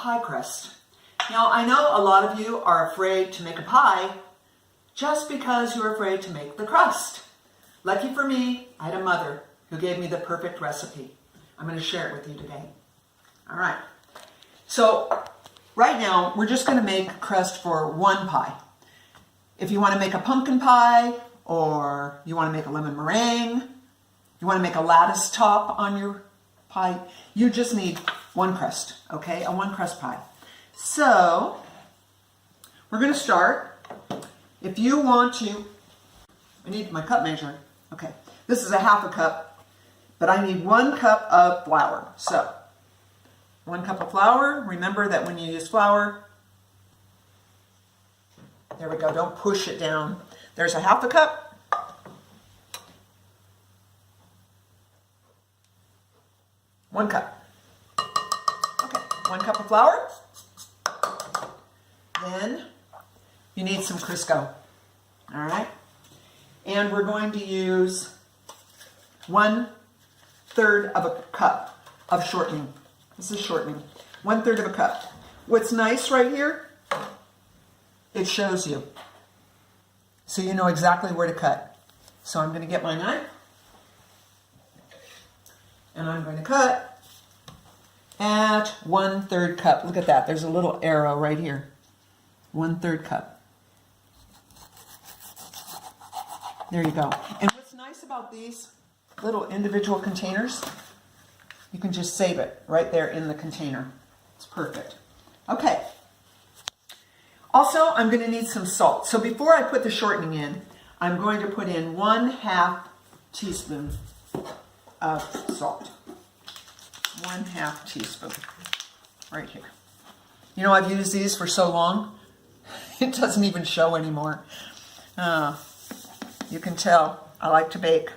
pie crust. Now, I know a lot of you are afraid to make a pie just because you're afraid to make the crust. Lucky for me, I had a mother who gave me the perfect recipe. I'm going to share it with you today. All right. So right now, we're just going to make crust for one pie. If you want to make a pumpkin pie, or you want to make a lemon meringue, you want to make a lattice top on your pie, you just need one crust, okay? A one crust pie. So we're going to start. If you want to, I need my cup measure. Okay, this is a half a cup, but I need 1 cup of flour. So 1 cup of flour. Remember that when you use flour, there we go, don't push it down. There's a half a cup. One cup. Okay, 1 cup of flour. Then you need some Crisco. All right. And we're going to use 1/3 of a cup of shortening. This is shortening. 1/3 of a cup. What's nice right here, it shows you. So you know exactly where to cut. So I'm going to get my knife. And I'm going to cut at 1/3 cup. Look at that. There's a little arrow right here. 1/3 cup. There you go. And what's nice about these little individual containers, you can just save it right there in the container. It's perfect. Okay. Also, I'm going to need some salt. So before I put the shortening in, I'm going to put in 1/2 teaspoon of salt. 1/2 teaspoon. Right here. You know, I've used these for so long, it doesn't even show anymore. You can tell I like to bake.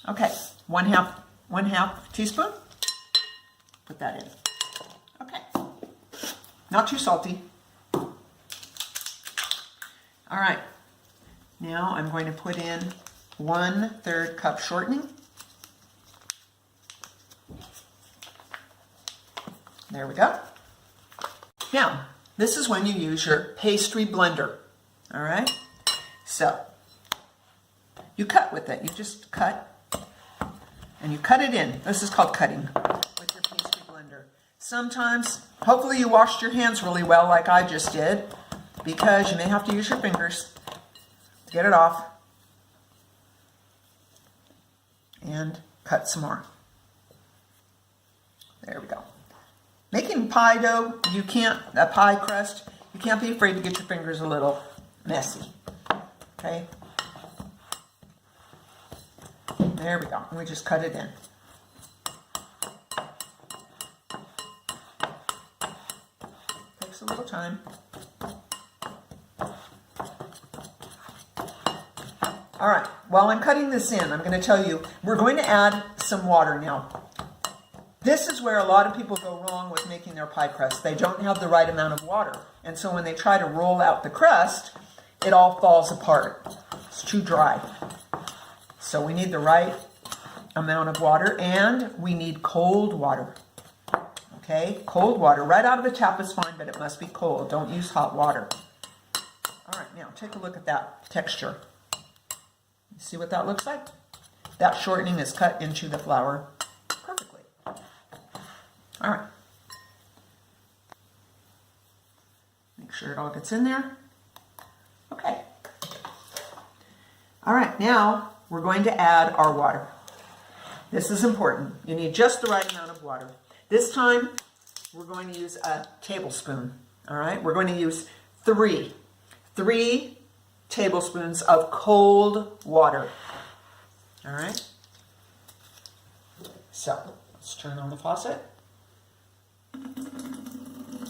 Okay, 1/2 teaspoon. Put that in. Okay, not too salty. All right, now I'm going to put in 1/3 cup shortening. There we go. Now, this is when you use your pastry blender. All right. So, you cut with it. You just cut, and you cut it in. This is called cutting with your pastry blender. Sometimes, hopefully you washed your hands really well like I just did, because you may have to use your fingers to get it off. And cut some more. There we go. Making pie dough, a pie crust, you can't be afraid to get your fingers a little messy. Okay, there we go. And we just cut it in. Takes a little time. All right, while I'm cutting this in, I'm going to tell you, we're going to add some water now. This is where a lot of people go wrong with making their pie crust. They don't have the right amount of water. And so when they try to roll out the crust, it all falls apart. It's too dry. So we need the right amount of water, and we need cold water. Okay, cold water. Right out of the tap is fine, but it must be cold. Don't use hot water. All right, now take a look at that texture. You see what that looks like? That shortening is cut into the flour perfectly. All right. Make sure it all gets in there. Okay. All right, now we're going to add our water. This is important. You need just the right amount of water. This time, we're going to use a tablespoon. All right, we're going to use three tablespoons of cold water. All right. So let's turn on the faucet.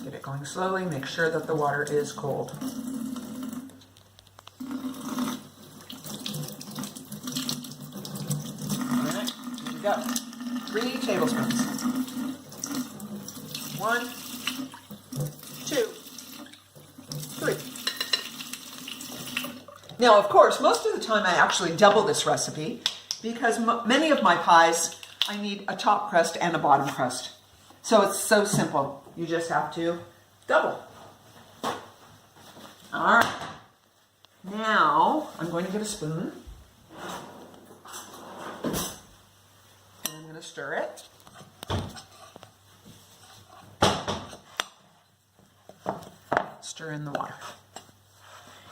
Get it going slowly. Make sure that the water is cold. Go. 3 tablespoons. 1, 2, 3. Now, of course, most of the time I actually double this recipe because many of my pies, I need a top crust and a bottom crust. So it's so simple. You just have to double. All right. Now I'm going to get a spoon. And I'm going to stir it. Stir in the water.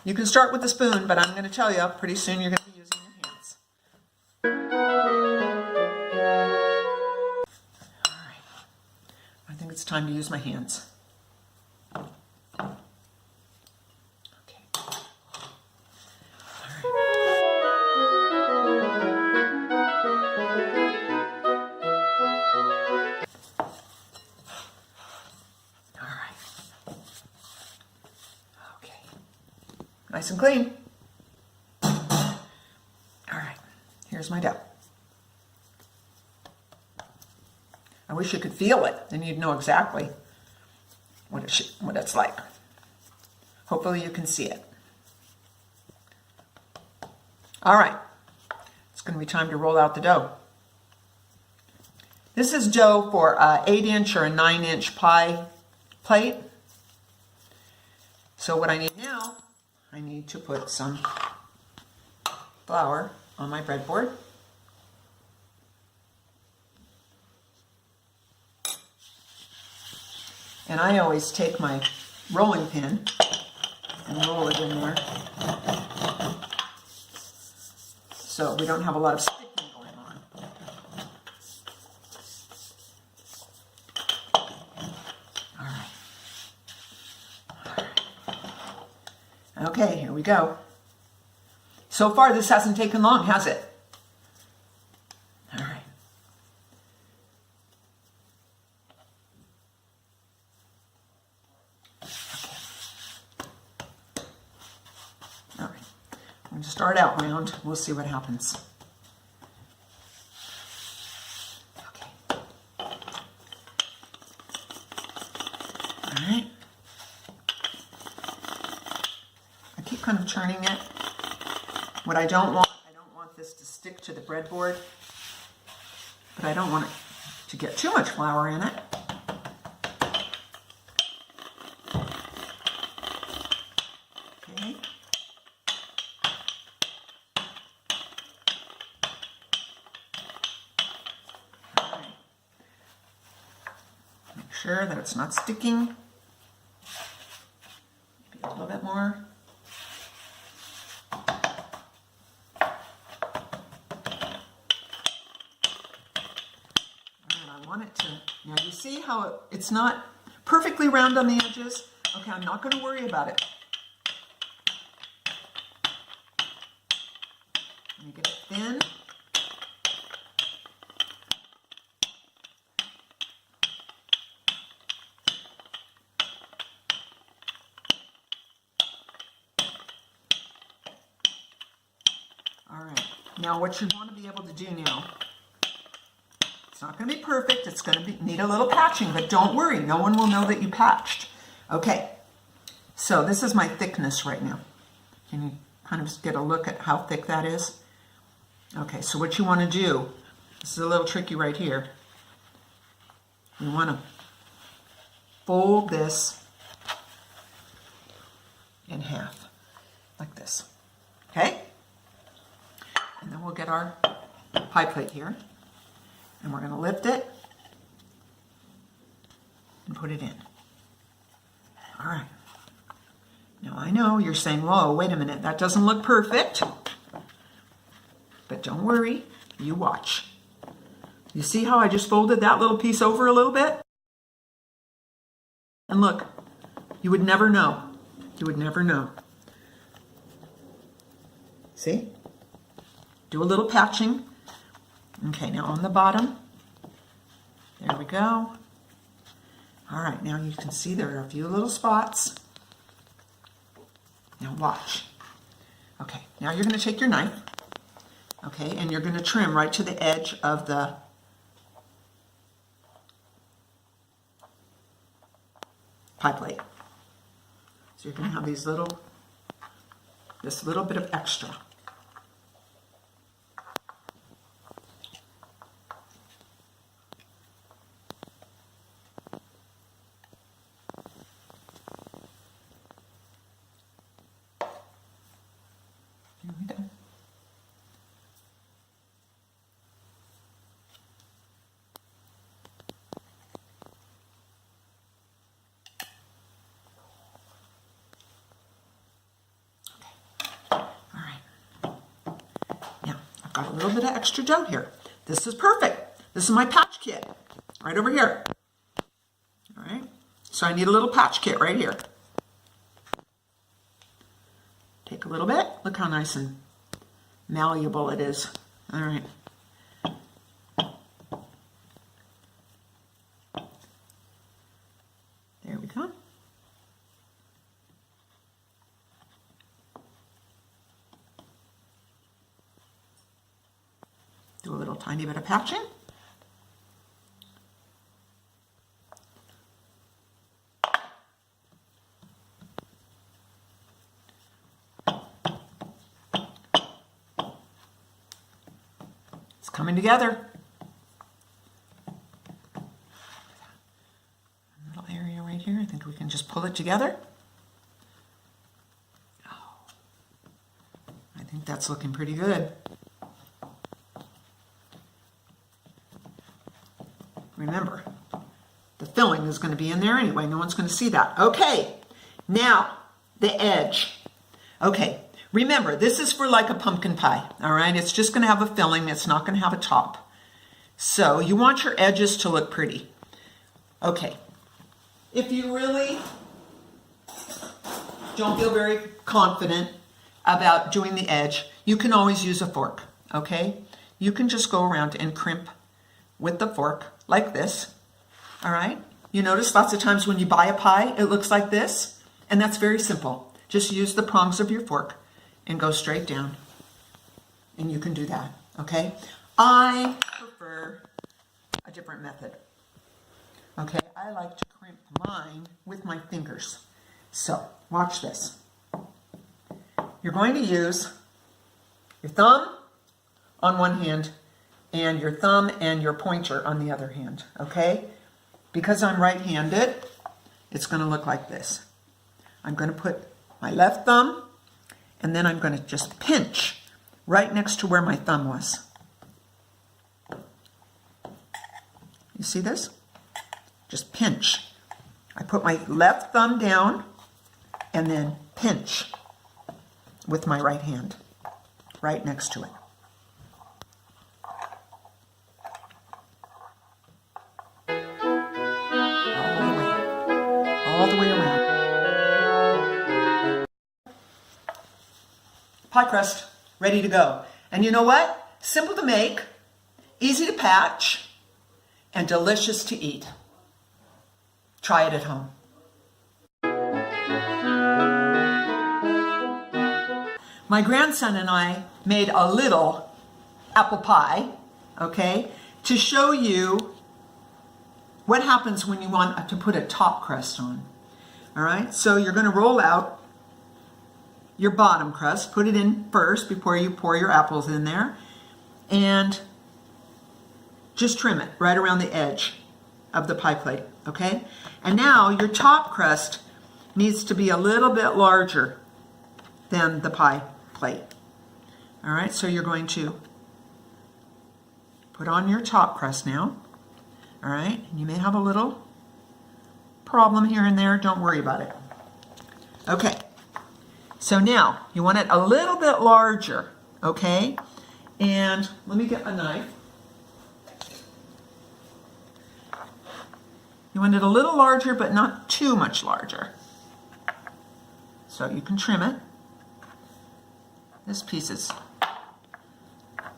You can start with the spoon, but I'm going to tell you, pretty soon you're going to be using your hands. All right. I think it's time to use my hands. Okay. All right. Okay. Nice and clean. All right, here's my dough. I wish you could feel it, then you'd know exactly what it's like. Hopefully you can see it. All right, it's going to be time to roll out the dough. This is dough for an 8-inch or a 9-inch pie plate. So what I need now, I need to put some flour on my breadboard. And I always take my rolling pin and roll it in there so we don't have a lot of sticking going on. All right. Okay, here we go. So far, this hasn't taken long, has it? All right. Okay. All right. I'm going to start out round. We'll see what happens. Okay. All right. I keep kind of churning it. What I don't want this to stick to the breadboard, but I don't want it to get too much flour in it. Okay. All right. Make sure that it's not sticking. Maybe a little bit more. Now you see how it's not perfectly round on the edges? Okay, I'm not going to worry about it. Let me get it thin. All right, now what you want to be able to do now, it's not going to be perfect. It's going to need a little patching, but don't worry. No one will know that you patched. Okay, so this is my thickness right now. Can you kind of get a look at how thick that is? Okay, so what you want to do, this is a little tricky right here. You want to fold this in half, like this. Okay? And then we'll get our pie plate here. And we're going to lift it and put it in. All right. Now I know you're saying, whoa, wait a minute, that doesn't look perfect. But don't worry, you watch. You see how I just folded that little piece over a little bit? And look, you would never know. You would never know. See? Do a little patching. Okay, now on the bottom, there we go. All right, now you can see there are a few little spots. Now watch. Okay, now you're going to take your knife, okay, and you're going to trim right to the edge of the pie plate. So you're going to have this little bit of extra. got a little bit of extra dough here. This is perfect. This is my patch kit right over here. All right, so I need a little patch kit right here. Take a little bit. Look how nice and malleable it is. All right. There we go. Do a little tiny bit of patching. It's coming together. A little area right here. I think we can just pull it together. Oh, I think that's looking pretty good. Remember, the filling is going to be in there anyway. No one's going to see that. Okay, now the edge. Okay, remember, this is for like a pumpkin pie, all right? It's just going to have a filling. It's not going to have a top. So you want your edges to look pretty. Okay, if you really don't feel very confident about doing the edge, you can always use a fork, okay? You can just go around and crimp with the fork like this, all right? You notice lots of times when you buy a pie, it looks like this, and that's very simple. Just use the prongs of your fork and go straight down, and you can do that, okay? I prefer a different method, okay? I like to crimp mine with my fingers. So, watch this. You're going to use your thumb on one hand and your thumb and your pointer on the other hand, okay? Because I'm right-handed, it's going to look like this. I'm going to put my left thumb, and then I'm going to just pinch right next to where my thumb was. You see this? Just pinch. I put my left thumb down, and then pinch with my right hand right next to it. All the way around. Pie crust, ready to go. And you know what? Simple to make, easy to patch, and delicious to eat. Try it at home. My grandson and I made a little apple pie, okay, to show you what happens when you want to put a top crust on. All right, so you're going to roll out your bottom crust, put it in first before you pour your apples in there, and just trim it right around the edge of the pie plate, okay? And now your top crust needs to be a little bit larger than the pie plate. All right, so you're going to put on your top crust now. All right, you may have a little problem here and there. Don't worry about it. Okay, so now you want it a little bit larger, okay? And let me get a knife. You want it a little larger, but not too much larger. So you can trim it. This piece is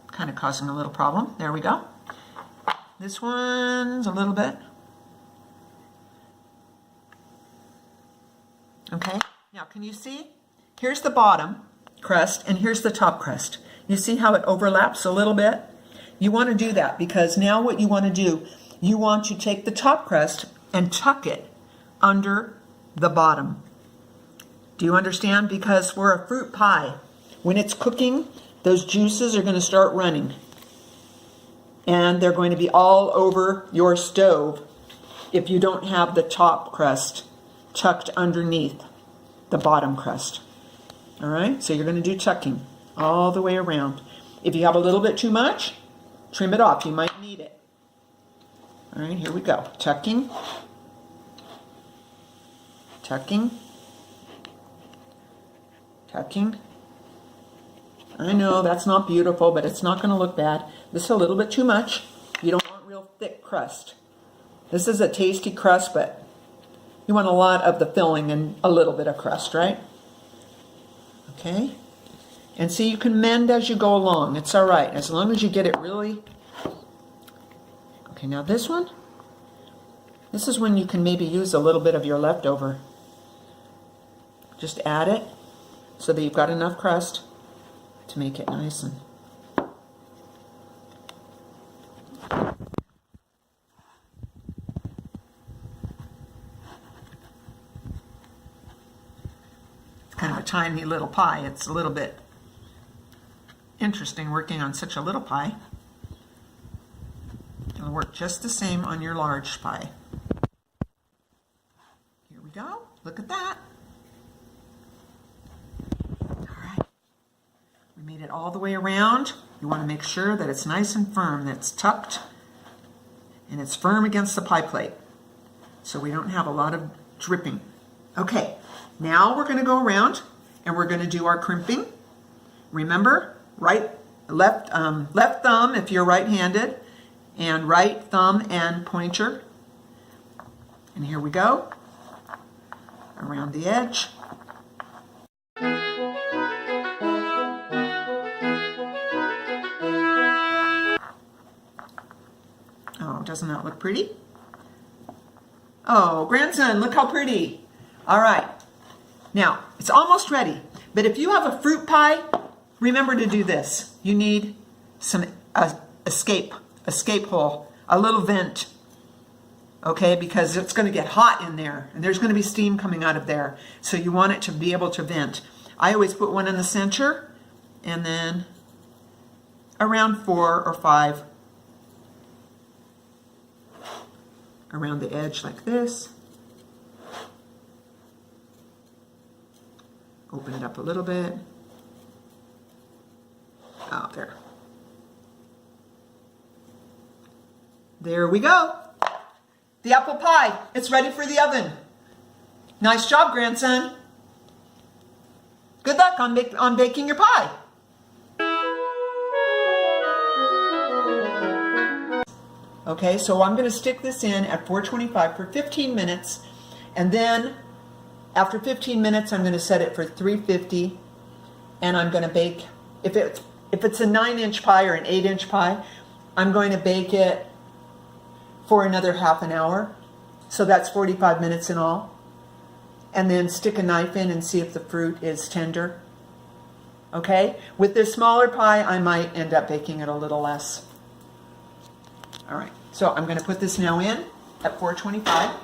kind of causing a little problem. There we go. This one's a little bit. Okay, now can you see? Here's the bottom crust and here's the top crust. You see how it overlaps a little bit? You want to do that because now what you want to do, you want to take the top crust and tuck it under the bottom. Do you understand? Because for a fruit pie, when it's cooking, those juices are going to start running. And they're going to be all over your stove if you don't have the top crust tucked underneath the bottom crust. All right, so you're going to do tucking all the way around. If you have a little bit too much, trim it off. You might need it. All right, here we go. Tucking, tucking, tucking, I know that's not beautiful, but it's not going to look bad. This is a little bit too much. You don't want real thick crust. This is a tasty crust, but you want a lot of the filling and a little bit of crust, right? Okay. And see, you can mend as you go along. It's all right, as long as you get it really... Okay, now this one. This is when you can maybe use a little bit of your leftover. Just add it so that you've got enough crust to make it nice and... It's kind of a tiny little pie. It's a little bit interesting working on such a little pie. It'll work just the same on your large pie. Here we go. Look at that. All right. We made it all the way around. You want to make sure that it's nice and firm, that it's tucked and it's firm against the pie plate so we don't have a lot of dripping. Okay, now we're going to go around and we're going to do our crimping. Remember, left thumb if you're right-handed, and right thumb and pointer. And here we go, around the edge. Oh, doesn't that look pretty? Oh, grandson, look how pretty. All right, now it's almost ready, but if you have a fruit pie, remember to do this. You need some escape hole, a little vent, okay, because it's going to get hot in there and there's going to be steam coming out of there, so you want it to be able to vent. I always put one in the center and then around 4 or 5 around the edge like this. Open it up a little bit. Oh, there. There we go. The apple pie. It's ready for the oven. Nice job, grandson. Good luck on baking your pie. Okay, so I'm going to stick this in at 425 for 15 minutes, and then after 15 minutes I'm going to set it for 350, and I'm going to bake. If it's a 9-inch pie or an 8-inch pie, I'm going to bake it for another half an hour. So that's 45 minutes in all. And then stick a knife in and see if the fruit is tender. Okay? With this smaller pie, I might end up baking it a little less. All right. So I'm going to put this now in at 425.